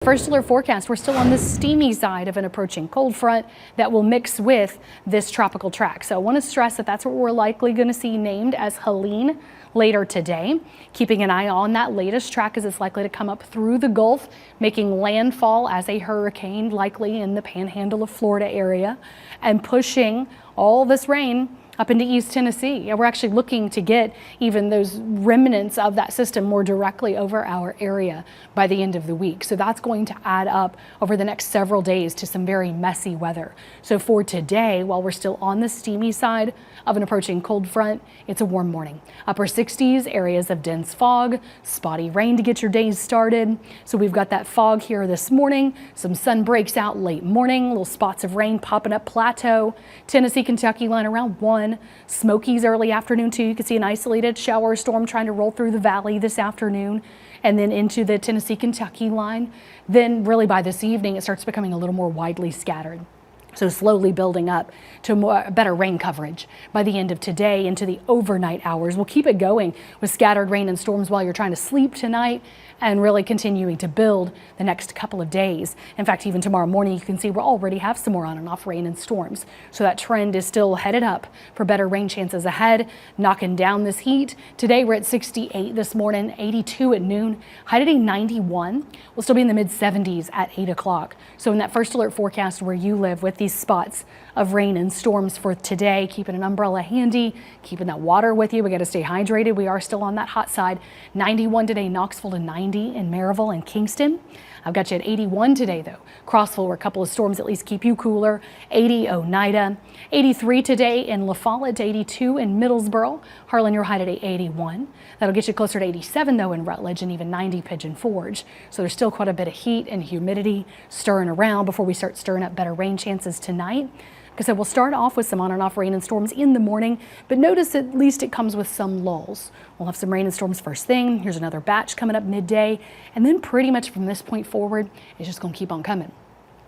First alert forecast, we're still on the steamy side of an approaching cold front that will mix with this tropical track. So I want to stress that that's what we're likely going to see named as Helene later today. Keeping an eye on that latest track as it's likely to come up through the Gulf, making landfall as a hurricane likely in the panhandle of Florida area and pushing all this rain up into East Tennessee. We're actually looking to get even those remnants of that system more directly over our area by the end of the week. So that's going to add up over the next several days to some very messy weather. So for today, while we're still on the steamy side of an approaching cold front, it's a warm morning. Upper 60s, areas of dense fog, spotty rain to get your days started. So we've got that fog here this morning. Some sun breaks out late morning, little spots of rain popping up plateau. Tennessee, Kentucky line around 1. Smokies early afternoon too. You can see an isolated shower storm trying to roll through the valley this afternoon and then into the Tennessee, Kentucky line. Then really by this evening, it starts becoming a little more widely scattered. So slowly building up to better rain coverage by the end of today into the overnight hours. We'll keep it going with scattered rain and storms while you're trying to sleep tonight and really continuing to build the next couple of days. In fact, even tomorrow morning, you can see we'll already have some more on and off rain and storms. So that trend is still headed up for better rain chances ahead, knocking down this heat. Today, we're at 68 this morning, 82 at noon, high today 91. We'll still be in the mid 70s at 8 o'clock. So in that first alert forecast where you live with these spots of rain and storms for today, keeping an umbrella handy, keeping that water with you. We got to stay hydrated. We are still on that hot side. 91 today, Knoxville to 90 in Maryville and Kingston. I've got you at 81 today though. Crossville, where a couple of storms at least keep you cooler. 80 Oneida, 83 today in La Follette, 82 in Middlesboro. Harlan, your high today 81. That'll get you closer to 87 though in Rutledge and even 90 Pigeon Forge. So there's still quite a bit of heat and humidity stirring around before we start stirring up better rain chances tonight. Like I said, we'll start off with some on and off rain and storms in the morning, but notice at least it comes with some lulls. We'll have some rain and storms first thing. Here's another batch coming up midday, and then pretty much from this point forward, it's just going to keep on coming.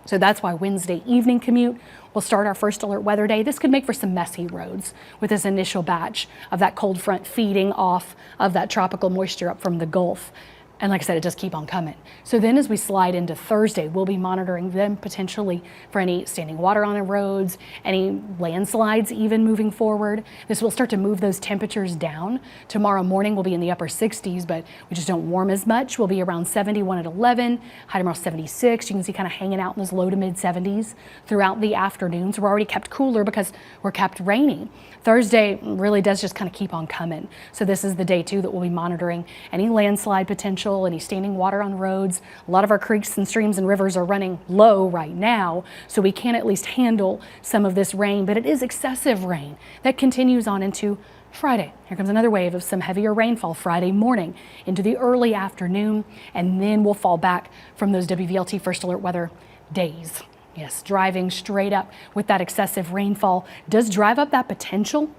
So that's why Wednesday evening commute will start our first alert weather day. This could make for some messy roads with this initial batch of that cold front feeding off of that tropical moisture up from the Gulf. And like I said, it does keep on coming. So then as we slide into Thursday, we'll be monitoring them potentially for any standing water on the roads, any landslides even moving forward. This will start to move those temperatures down. Tomorrow morning we'll be in the upper 60s, but we just don't warm as much. We'll be around 71 at 11, high tomorrow 76. You can see kind of hanging out in those low to mid 70s throughout the afternoon. So we're already kept cooler because we're kept rainy. Thursday really does just kind of keep on coming. So this is the day too that we'll be monitoring any landslide potential, any standing water on roads. A lot of our creeks and streams and rivers are running low right now, so we can at least handle some of this rain, but it is excessive rain that continues on into Friday. Here comes another wave of some heavier rainfall Friday morning into the early afternoon, and then we'll fall back from those WVLT first alert weather days. Yes, driving straight up with that excessive rainfall does drive up that potential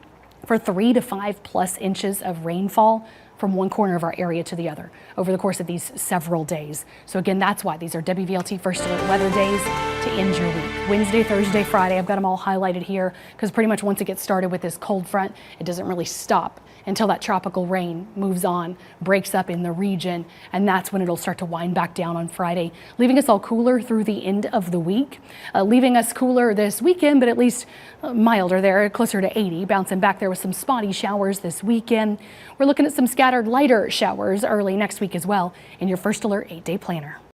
for 3 to 5+ inches of rainfall from one corner of our area to the other over the course of these several days. So again, that's why these are WVLT first alert weather days to end your week. Wednesday, Thursday, Friday, I've got them all highlighted here because pretty much once it gets started with this cold front, it doesn't really stop until that tropical rain moves on, breaks up in the region, and that's when it'll start to wind back down on Friday, leaving us all cooler through the end of the week, leaving us cooler this weekend, but at least milder there, closer to 80, bouncing back there with some spotty showers this weekend. We're looking at some scattered lighter showers early next week as well in your first alert 8-day planner.